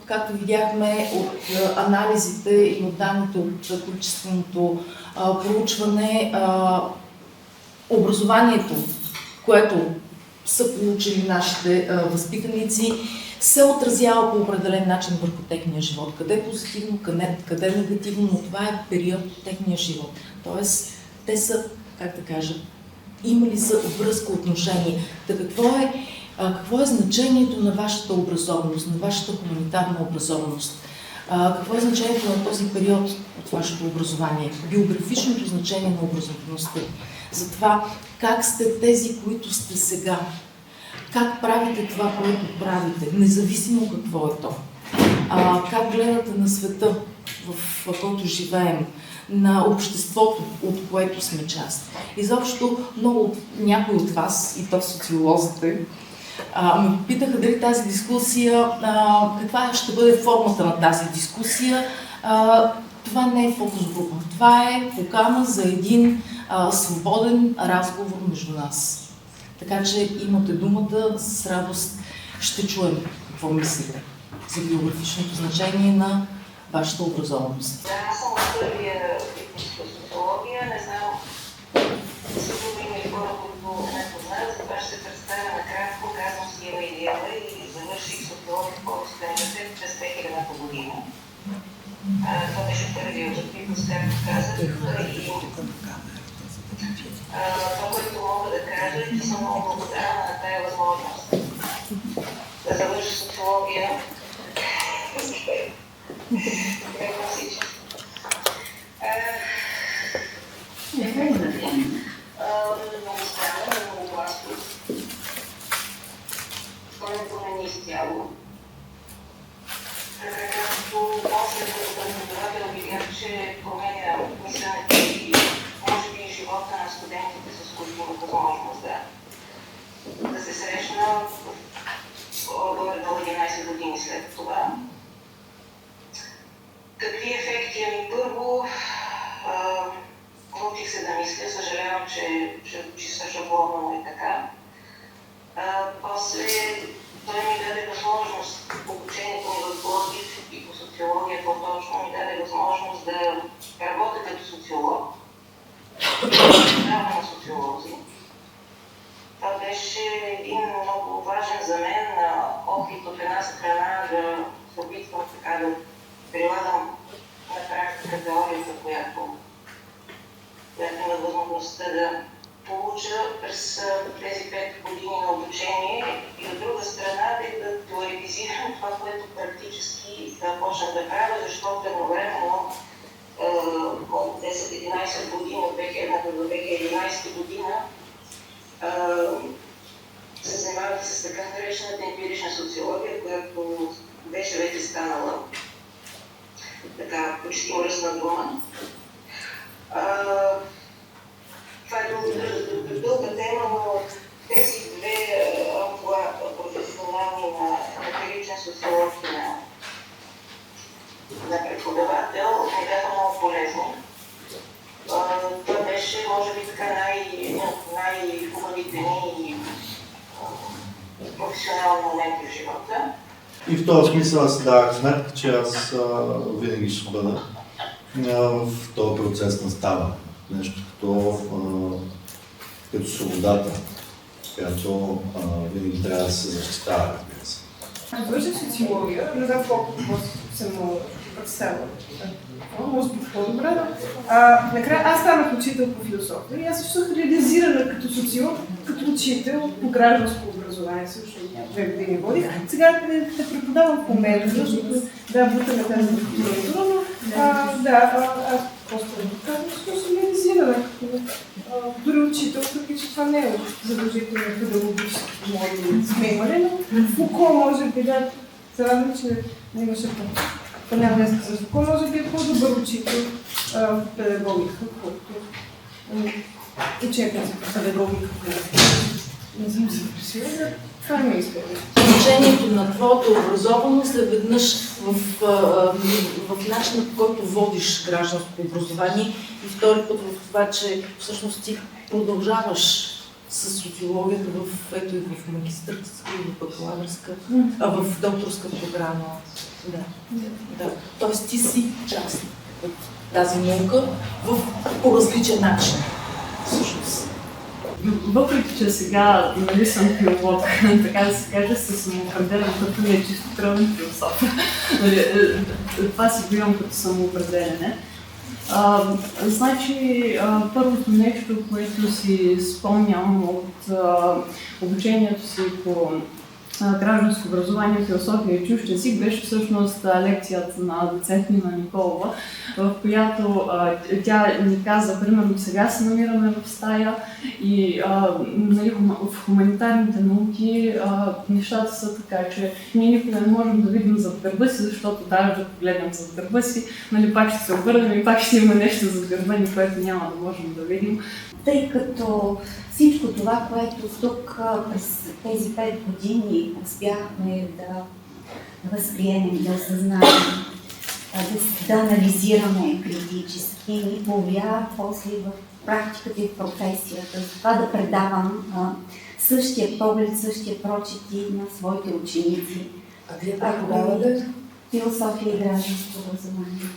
както видяхме от анализите и от данните от количественото проучване, образованието, което са получили нашите възпитаници, се отразява по определен начин върху техния живот. Къде е позитивно, къде е негативно, но това е период от техния живот. Тоест, те са, как да кажа, имали са връзка, отношение. Та какво е значението на вашата образованост, на вашата хуманитарна образованост? Какво е значението на този период от вашето образование? Биографичното значение на образоваността. За това как сте тези, които сте сега. Как правите това, което правите, независимо какво е то. Как гледате на света, в който живеем, на обществото, от което сме част. Изобщо някои от вас, и то социолозите, ме питаха дали тази дискусия, каква ще бъде формата на тази дискусия. Това не е фокус група. Това е покана за един свободен разговор между нас. Така че имате думата, с радост ще чуем какво мислите за биографичното значение на вашата образованост. Да, аз съм от първия випуск по социология. Не знам, сигурно има и хора, които не познават, затова ще се представя накратко. Казвам си Ева Илиева и завърших социология в Пловдивския университет през 2000 година. Това беше първият випуск, както казах. Това, което мога да кажа, е, че съм много благодарна на тая възможност да завърша социология. Както всички. Много странно, много гласно. То не промени изцяло. Както после като преподавател видях, че променя мисленето и може би и живота на студентите, с които има възможност да се срещна горе-долу 11 години след това. Какви ефекти? Първо, научих се да мисля, съжалявам, че шаблонно е така. После той ми даде възможност, обучението ми в Пловдив и по социология по-точно ми даде възможност да работя като социолог, на социолози. Това беше един много важен за мен опит от една страна да се опитвам така да прилагам на практика теорията, която имах възможността да получа през тези 5 години на обучение и от друга страна да теоретизирам това, което практически почнах да правя, защото едновременно от 10-11 години, от 2000 до 2011 година, се занимавах с така наречената емпирична социология, която беше вече станала така почти мръсна дума. Това е дълга тема, но тези две професионални на емпиричен социолог и на преподавател ми бяха много полезни. Това беше, може би, така най-хубавите ми професионални моменти в живота. И в този смисъл аз си давах сметка, че аз винаги ще бъда в този процес на става. Нещо като свободата, която винаги трябва да се защитава, разбира се. Аз завърших социология, не знам колко съм мога да представя. Може би по-добре, но накрая аз станах учител по философия и аз също реализирана като социолог, като учител по гражданско образование, също 2 години водих. Сега те преподавам по менеджмент, защото бутаме тази докторантура, но аз просто казвам, че съм реализирана като дори учител, въпреки че това не е задължително педагогически мои сме, но Фуко може би се радвам, че не имаше поне днес с Фуко, може би е по-добър учител в педагогика, колкото учебници по педагогика. Не съм се пресила, това не иска. Значението на твоята образованост е веднъж в начина, по който водиш гражданско образование и втори път в това, че всъщност ти продължаваш с социологията и в магистърска, и в бакалавърска, в докторска програма. Да. Тоест ти си част от тази наука по различен начин. Всъщност. Въпреки, че сега нали съм филолог, така да се каже, се самоопределям като не е чисто тръвен философ. Това си го имам като самоопределяне. Значи, първото нещо, което си спомням от обучението си по гражданско образование, философия и чужд език, беше всъщност лекцията на доцент Нина Николова, в която тя ни каза, примерно сега се намираме в стая и нали, в хуманитарните науки нещата са така, че ние никога не можем да видим зад гърба си, защото даже да погледнем зад гърба си, нали, пак ще се обърнем и пак ще има нещо зад гърба ни, което няма да можем да видим. Тъй като всичко това, което тук през тези 5 години успяхме да възприемем, да осъзнаем, да анализираме критически, ни повлия после в практиката и в професията. За това да предавам същия поглед, същия прочит и на своите ученици. А вие преподавате? Философия и гражданско образование.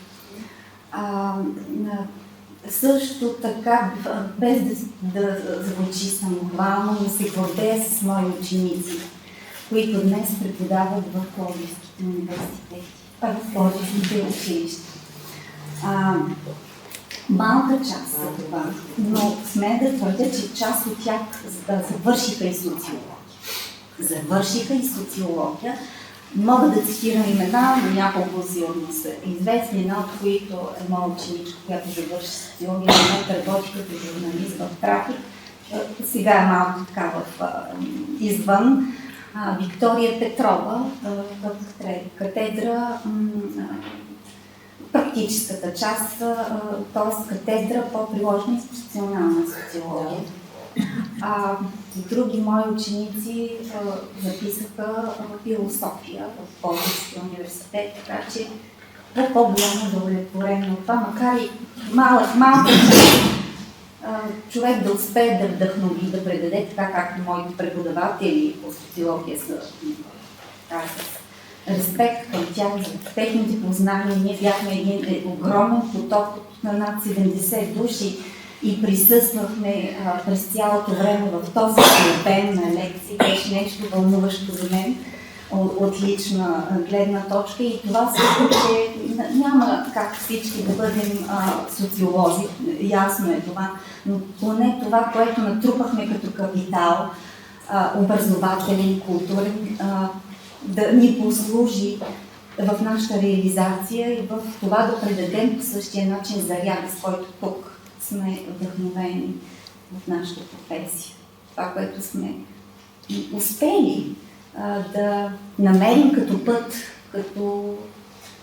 Също така, без да звучи самохвално, но се гордея с мои ученици, които днес преподават в Пловдивските университети, в Пловдивските училища. Малка част за това, но сме да твърдя, че част от тях завършиха и социология. Мога да цитирам имена, но няколко сигурно са известни, една от които е моя ученичка, която завърши социология, която работи като журналист в трафик. Сега е малко така извън. Виктория Петрова в катедра, практическата част, т.е. катедра по приложна институционална социология. Други мои ученици записаха философия в Пловдивския университет, така че по-голямо удовлетворение от това, макар и малко човек да успее да вдъхнови, да предаде така, както моите преподаватели по социология са с респект към тях за техните познания. Ние бяхме един огромен поток на над 70 души и присъствахме през цялото време в този обем на лекции. Беше нещо вълнуващо за мен от лична гледна точка и това също, че няма как всички да бъдем социолози, ясно е това, но поне това, което натрупахме като капитал, образователен, културен, да ни послужи в нашата реализация и в това да предадем по същия начин заряда, с който тук сме вдъхновени в нашата професия. Това, което сме успели да намерим като път, като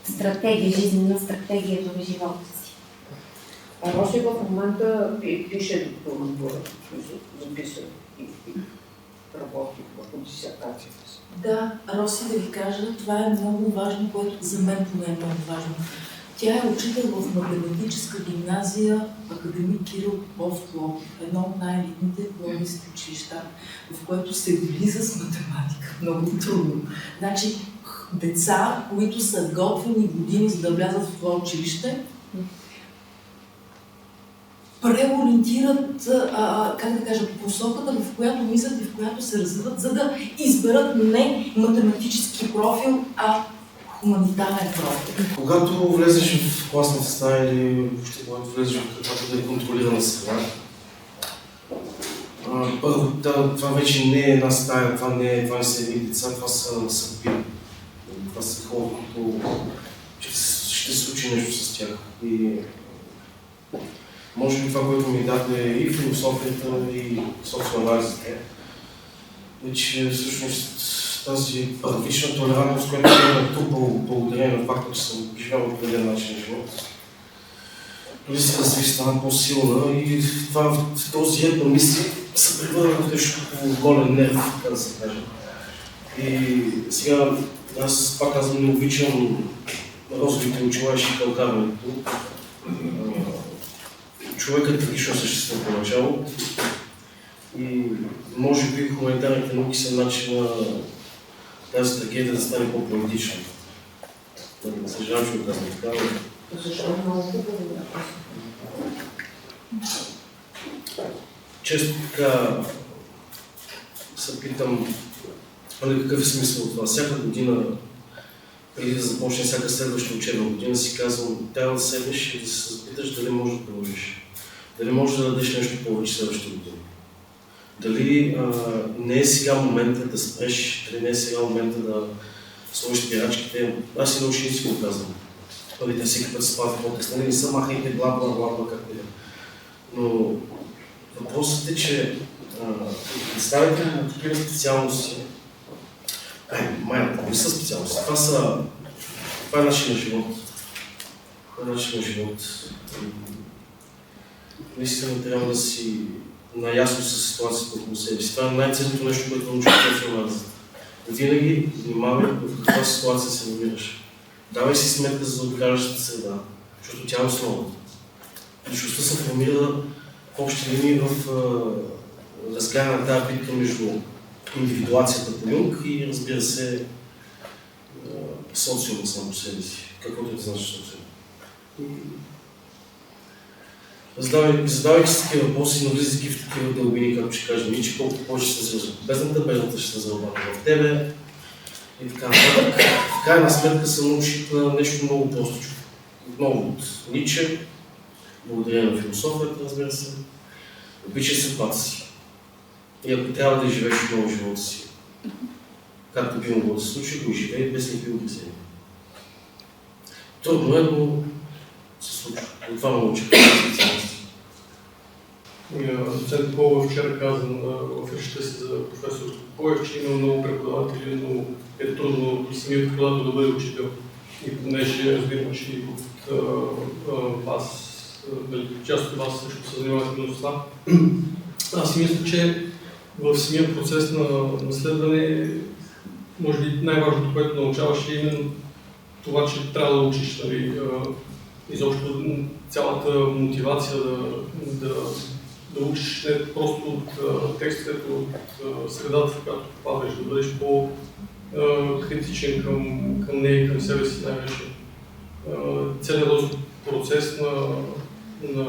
стратегия, жизнена стратегия в живота си. Роси в момента пише докторантура, записва и работи върху дисертацията си. Да, Роси, да ви кажа, това е много важно, което за мен поне е много важно. Тя е учител в математическа гимназия Академик Кирил Попов в Пловдив, едно от най-елитните пловдивски училища, в което се влиза с математика. Много трудно. Значи, деца, които са готвени години за да влязат в това училище, преориентират, как да кажа, посоката, в която мислят и в която се развиват, за да изберат не математически профил, а хуманитарен профил. Когато влезеш в класната стая или въобще когато влезеш в каквато да е контролирана среда, първо, това вече не е една стая, това не са едни деца, това са съдби. Това са хора, които ще се случи нещо с тях. И може би това, което ми даде и философията, и социоанализите, е, че всъщност тази първична толерантност, която е натрупал благодарение на факта, че съм живял определен начин живот, дори се разви, стана по-силна и това, в този ред на мисли се превърна в нещо като голен нерв, така да се каже. И сега аз пак казвам, не обичам розовите очила и шикалкарването. Човекът е трагично същество поначало и може би хуманитарните науки са начин на тази трагедия да стане по-поетична. Съжалявам, че го казвам така. Защо е много хубаво въпрос? Често така се питам, какъв е смисъл от това. Всяка година, преди да започне всяка следваща учебна година, си казвам, трябва да седнеш и да се запиташ дали можеш да продължиш. Дали можеш да дадеш нещо повече следващата година. Дали не е сега момента да спреш, дали не е сега момента да сложиш пирачките. Аз и на ученици го казвам. Те всеки път спават в подкаст, не са махайте бла, както и да. Но въпросът е, че представите на такива специалности, не са специалности, това е начин на живот. Това е начин на живот. Наистина трябва да си наясно с ситуацията около себе си. Това е най-ценното нещо, което научи в филмазата. Винаги внимавай в каква ситуация се намираш. Давай си сметка за заобикалящата среда, защото тя е основата. Личността се формира в общи линии в разгара на тази битка между индивидуацията по Юнг и, разбира се, социума сам по себе си. Каквото е да значи социум. Задавайки се такива въпроси, навлизайки в такива дълбини, както ще кажем, и че колко повече ще се бездната ще се зарабатва в тебе и така нататък. В крайна сметка се научих на нещо много простичко. Отново от Ниче, благодарение на философията, разбира се, обичай съдбата си. И ако трябва да живееш отново живота си, както би могло да се случи, го живее без никакви обрезения. Трудно е, но се случва. От това ме научих специалности. Доцент Колов вчера каза в речта си за професор Коев, че има много преподаватели, но е трудно и самият преподавател да бъде учител. И понеже разбирам, че от вас, част от вас също се занимавате именно с това. Аз си мисля, че в самия процес на наследване, може би най-важното, което научаваш е именно това, че трябва да учиш. Изобщо цялата мотивация да учиш не просто от текстовете, от средата, в която попадаш, да бъдеш по-критичен към нея и към себе си най-вече. Целият този процес на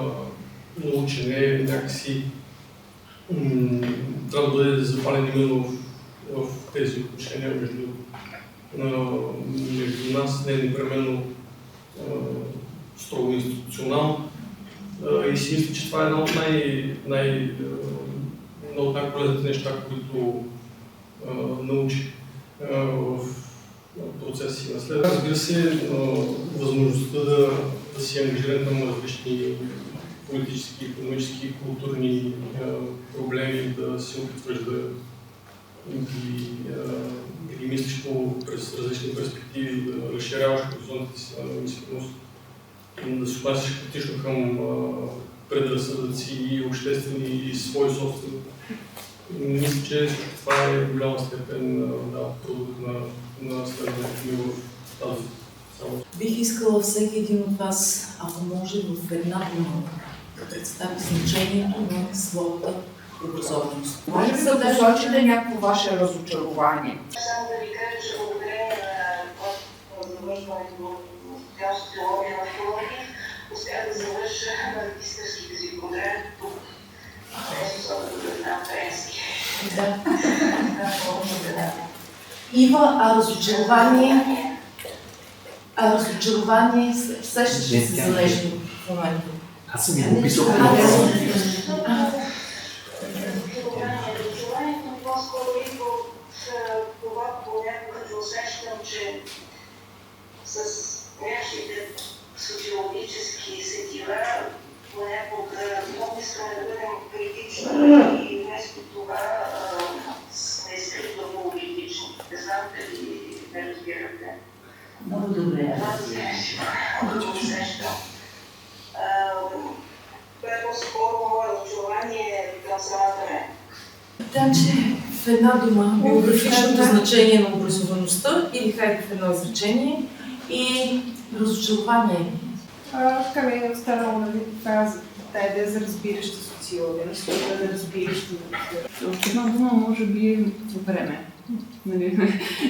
учене някакси трябва да бъде запален именно в тези отношения между нас, не непременно строго институционално. И си мисля, че това е едно от най-полезните неща, които научих в процеси на след. Разбира се, възможността да си ангажиран към различни политически, икономически, културни проблеми, да се опитваш да ги мислиш през различни перспективи, да разширяваш хоризонтите си на мисленост, да се отнасяш критично към предразсъдъци и обществени и свои собствени. Мисля, че това е в голяма степен продукт на следването ми в тази самост. Бих искала всеки един от вас, ако може, в една дума да представи значението на своята образованост. Може ли да посочите някакво ваше разочарование? Само да ви кажа, че благодарение на завършването на социално-социология на филология, успях да завърша магистърските си програми тук. Особено да знам френски. Ива, разочарование, сещаш ли се за нещо в момента? Аз съм го описал. Разочарованието по-скоро идва от това понякога да усещам, че с някакви социологически сетива понякога много искаме да бъдем критични и вместо това сме изключително политични. Не знам дали не разбирате. Много добре. Това усещам. Това е по-скоро мое разочарование към самата мен. Така че в една дума биографичното значение на образоваността или хайде в едно изречение и разочарование. Така ми е останало тази идея за разбираща социология, да разбираща. В една дума може би време.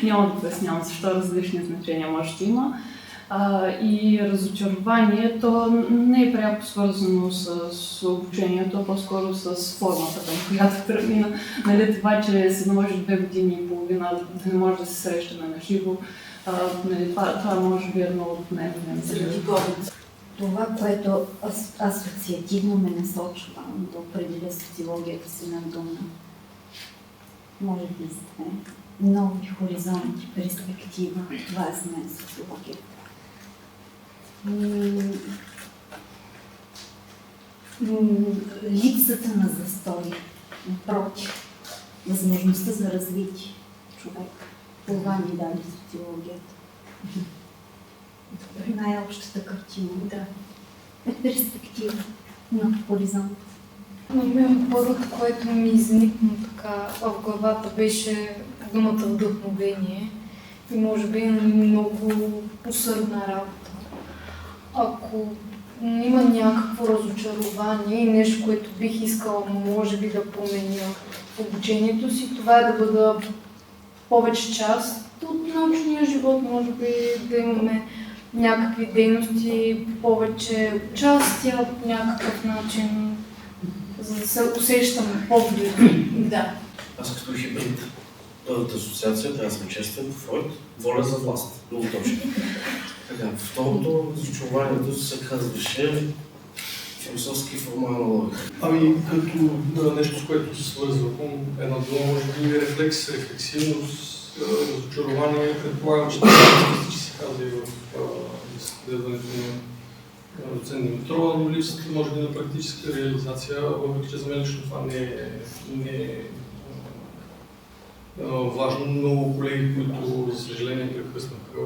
Няма да пояснявам защо различни значения може да има. и разочарование, то не е пряко свързано с обучението, а по-скоро с формата, към която премина. Нали, това, че се наложи 2 години и половина да не може да се срещаме на живо, нали, това може би е едно от най-големите. Заради COVID. Това, което асоциативно ме насочва да определя социологията си на дума, може би сте нови хоризонти, перспектива. Това е за мен социологията. Липсата на застой, напротив, възможността за развитие човек. Това ни даде социологията. Най-общата картина. Да. Е перспектива, нов хоризонт. На мен първото, което ми изникна така в главата, беше думата вдъхновение и може би много усърдна работа. Ако има някакво разочарование и нещо, което бих искала може би да променя в обучението си, това е да бъда повече част от научния живот, може би да имаме някакви дейности, повече участия по някакъв начин, за да се усещам по-близо. Да. Аз като хибрид, първата асоциация, трябва да сме честен, Фройд, воля за власт. Много точно. Така, второто, разочарованието се казваше философски формална логика. Ами, като нещо, с което се свързвам, една дума, може би рефлекс, рефлексивност, разочарование, предполагам, че се казва и в изследването на доцент Димитрова, но липсата може би на практическа реализация, въпреки че за мен лично това не е важно. Много колеги, които, за съжаление, прекъснаха,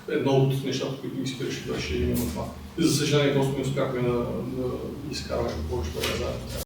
едно от нещата, които ги спираше, беше именно това. И за съжаление, просто не успяхме да изкараме повече време заедно.